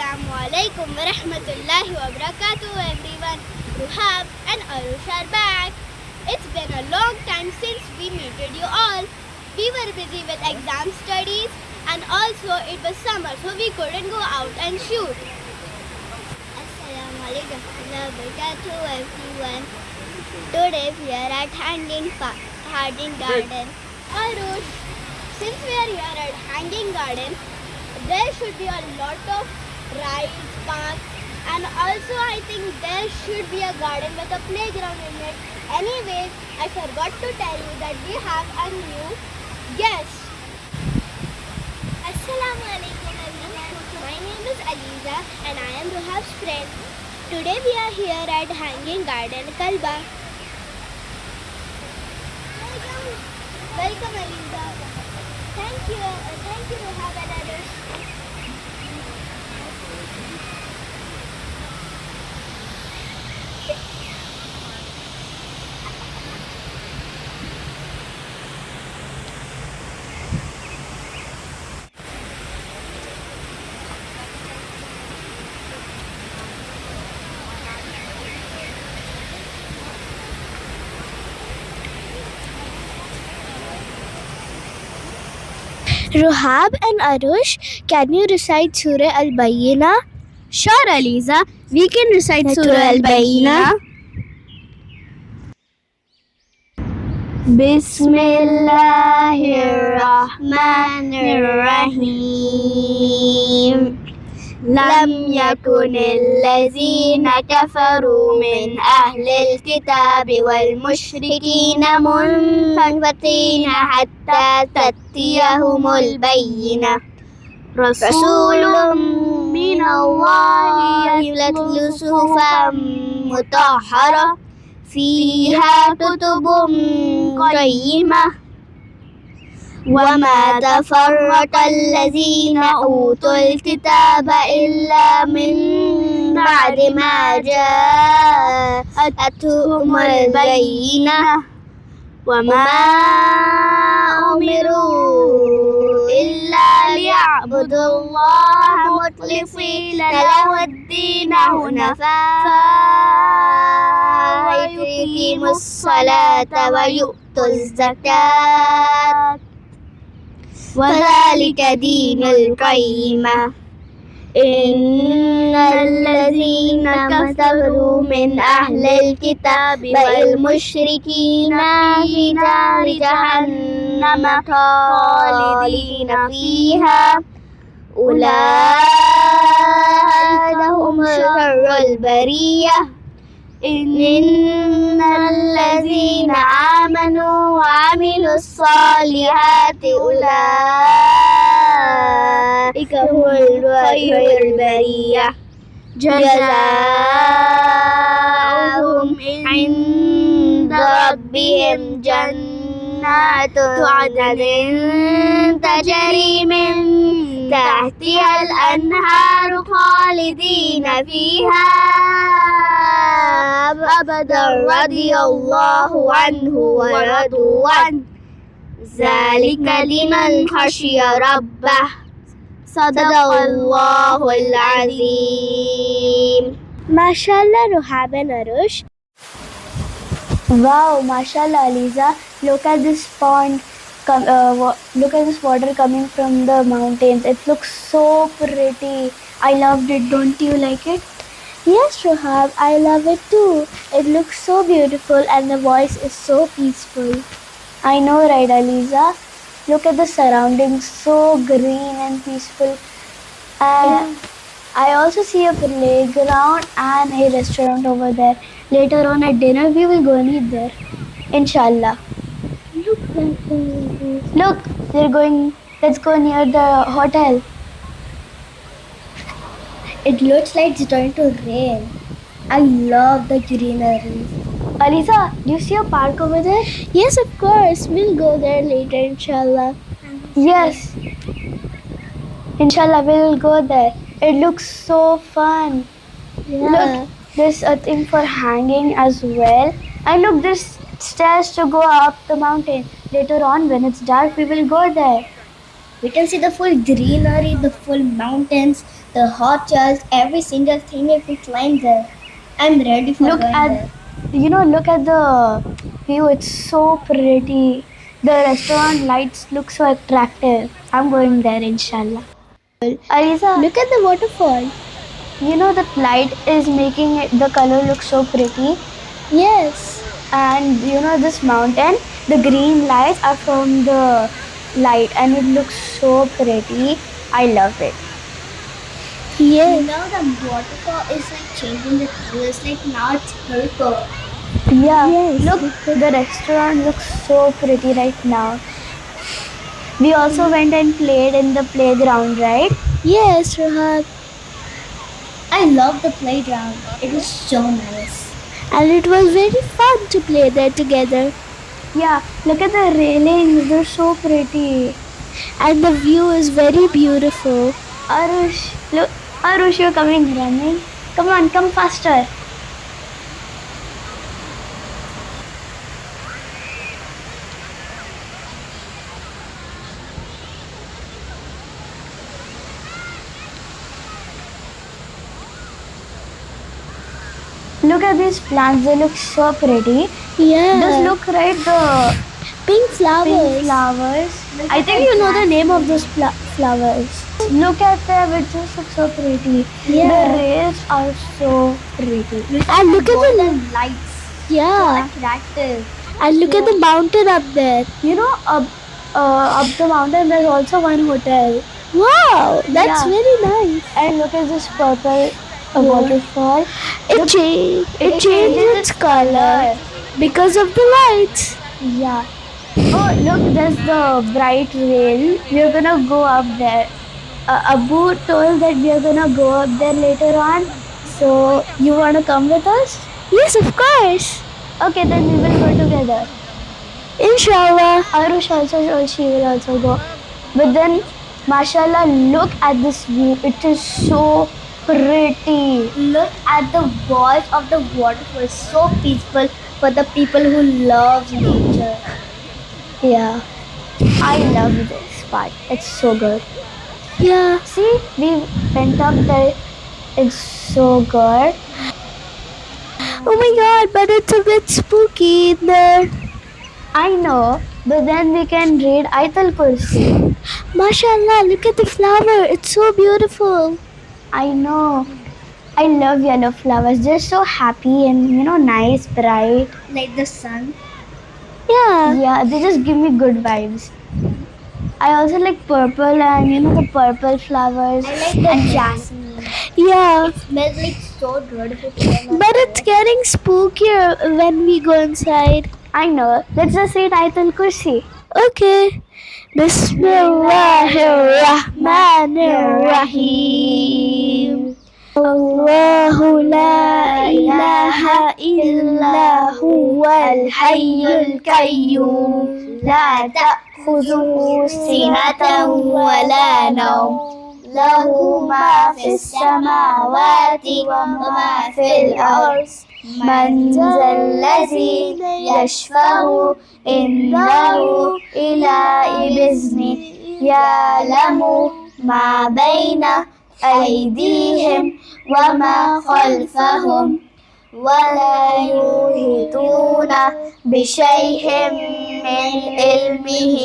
Assalamualaikum warahmatullahi wabarakatuh everyone. Ruhab&Aroush are back. It's been a long time since we meted you all. We were busy with exam studies and also it was summer so we couldn't go out and shoot. Assalamualaikum warahmatullahi wabarakatuh everyone. Today we are at Hanging Garden. Aroush, since we are here at Hanging Garden, there should be a lot of rides, parks, and also I think there should be a garden with a playground in it. Anyways, I forgot to tell you that we have a new guest. Assalamu alaikum everyone. My name is Aliza and I am Ruhab's friend. Today we are here at Hanging Garden, Kalba. Welcome Aliza. Thank you Ruhab&Aroush. Ruhab&Aroush, can you recite Surah Al-Bayyinah? Sure, Aliza. We can recite Surah Al-Bayyinah. Bismillahirrahmanirrahim. لم يكن الذين كفروا من أهل الكتاب والمشركين منفكين حتى تأتيهم البينة رسول من الله يتلو صحفا مطهرة فيها كتب قيمة وما تفرق الذين أوتوا الكتاب إلا من بعد ما جاءتهم البينة وما أمروا إلا ليعبدوا الله مخلصين له الدين حنفاء ويقيموا الصلاة ويؤتوا الزكاة وذلك دين القيمة إن الذين كفروا من أهل الكتاب والمشركين في نار جهنم خالدين فيها أولئك هم شر البرية إن الذين آمنوا وعملوا الصالحات أولئك هم خير البرية جزاؤهم عند ربهم جنات عدن تجري من تحتها الأنهار خالدين فيها أبدا رضي الله عنه ورضوا عنه ذلك لمن خشي ربه صدق الله العظيم. MashaAllah Ruhab&Aroush. Wow, mashallah Aliza, look at this pond. Look at this water coming from the mountains. It looks so pretty. I loved it. Don't you like it? Yes, Ruhab, I love it too. It looks so beautiful and the voice is so peaceful. I know, right, Aliza? Look at the surroundings, so green and peaceful. And I also see a playground and a restaurant over there. Later on at dinner, we will go and eat there. Inshallah. Look, let's go near the hotel. It looks like it's going to rain. I love the greenery. Aliza, do you see a park over there? Yes, of course. We'll go there later, inshallah. Yes. Inshallah, we'll go there. It looks so fun. Yeah. Look, there's a thing for hanging as well. And look, there's stairs to go up the mountain. Later on, when it's dark, we will go there. We can see the full greenery, the full mountains, the hotels, every single thing if we climb there. I'm ready for Look going at, there. look at the view. It's so pretty. The restaurant lights look so attractive. I'm going there, inshallah. Aliza, Look at the waterfall. the light is making the color look so pretty. Yes. And this mountain, the green lights are from the light, and it looks so pretty. I love it. Yes. Now the waterfall is like changing the colors. Like now it's purple. Yeah, Yes. look, the restaurant looks so pretty right now. We also went and played in the playground, right? Yes, Ruhab. I love the playground. It was so nice. And it was very fun to play there together. Yeah, look at the railings, they're so pretty. And the view is very beautiful. Arush, look, Arush, you're coming running. Come on, come faster. Look at these plants, they look so pretty. Yeah. Just look right, the Pink flowers. pink flowers. I think you know the name of those flowers. Look at them, it just looks so pretty. Yeah. The rays are so pretty. And look at the lights. yeah. So attractive. And look at the mountain up there. Up the mountain there's also one hotel. Wow, that's Yeah. very nice. And look at this purple waterfall. It changes its color because of the lights. Yeah. Oh, look, there's the bright rail. We're gonna go up there. Abu told that we're gonna go up there later on. So, you wanna come with us? Yes, of course. Okay, then we will go together. Inshallah. Arush also, she will also go. But then, mashallah, look at this view. It is so pretty. Look at the walls of the waterfall. So peaceful for the people who love nature. Yeah. I love this part. It's so good. Yeah. See, we went up there. It's so good. Oh my god, but it's a bit spooky in there. I know, but then we can read Ayatul Kursi. Mashallah, look at the flower. It's so beautiful. I know. I love yellow flowers. They're so happy and nice, bright. Like the sun. Yeah. Yeah, they just give me good vibes. I also like purple and the purple flowers. I like the jasmine. Yeah. It smells like so good. But it's getting spookier when we go inside. I know. Let's just read Ayatul Kursi. Okay. Bismillahirrahmanirrahim. Allahu la ilaha illa huwal hayyul qayyum. La ta'khuzuhu sinatan wa la nawm. له ما في السماوات وما في الأرض من ذا الذي يشفع عنده إلا بإذنه يعلم ما بين أيديهم وما خلفهم ولا يحيطون بشيء من علمه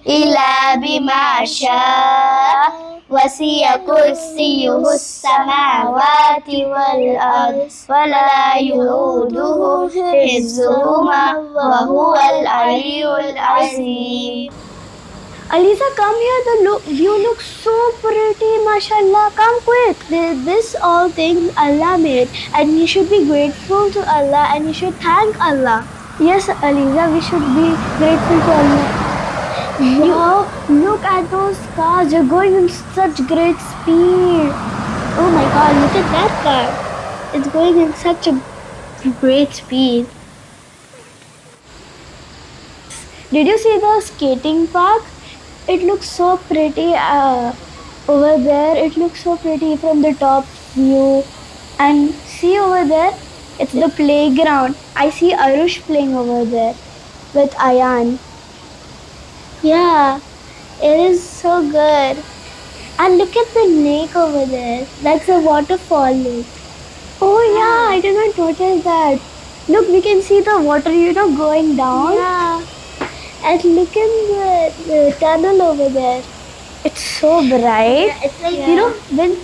إلا بما شاء وسع كرسيه السماوات والأرض ولا يؤوده حفظهما وهو العلي العظيم. Alisa, come here. The view looks so pretty, mashallah. Come quick. This all things Allah made, and you should be grateful to Allah and you should thank Allah. Yes, Alisa, we should be grateful to Allah. Wow, look at those cars. They're going in such great speed. Oh my god, look at that car. It's going in such a great speed. Did you see the skating park? It looks so pretty over there. It looks so pretty from the top view. And see over there, it's the playground. I see Arush playing over there with Ayan. Yeah, it is so good. And look at the lake over there. That's a waterfall lake. Oh yeah, I did not notice that. Look, we can see the water, going down. Yeah. And look in the tunnel over there. It's so bright. Yeah, it's like When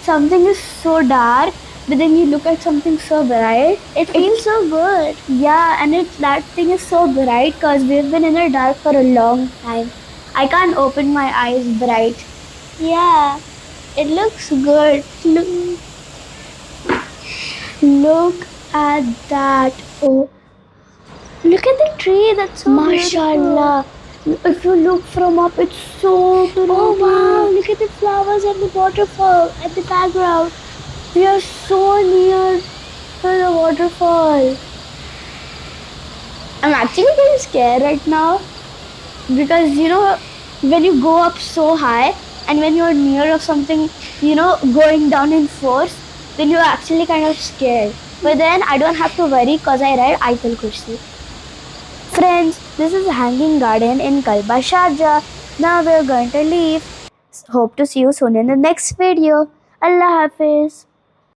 something is so dark, but then you look at something so bright, it feels so good. yeah, and that thing is so bright because we've been in the dark for a long time. I can't open my eyes bright. Yeah, it looks good. Look at that. Oh, Look at the tree. That's so mashallah. If you look from up, it's so pretty. Oh wow! Look at the flowers and the waterfall at the background. We are so near to the waterfall. I'm actually getting scared right now because when you go up so high and when you're near of something going down in force, then you're actually kind of scared. But then I don't have to worry because I read Ayatul Kursi. Friends, this is Hanging Garden in Kalba, Sharjah. Now we're going to leave. Hope to see you soon in the next video. Allah Hafiz.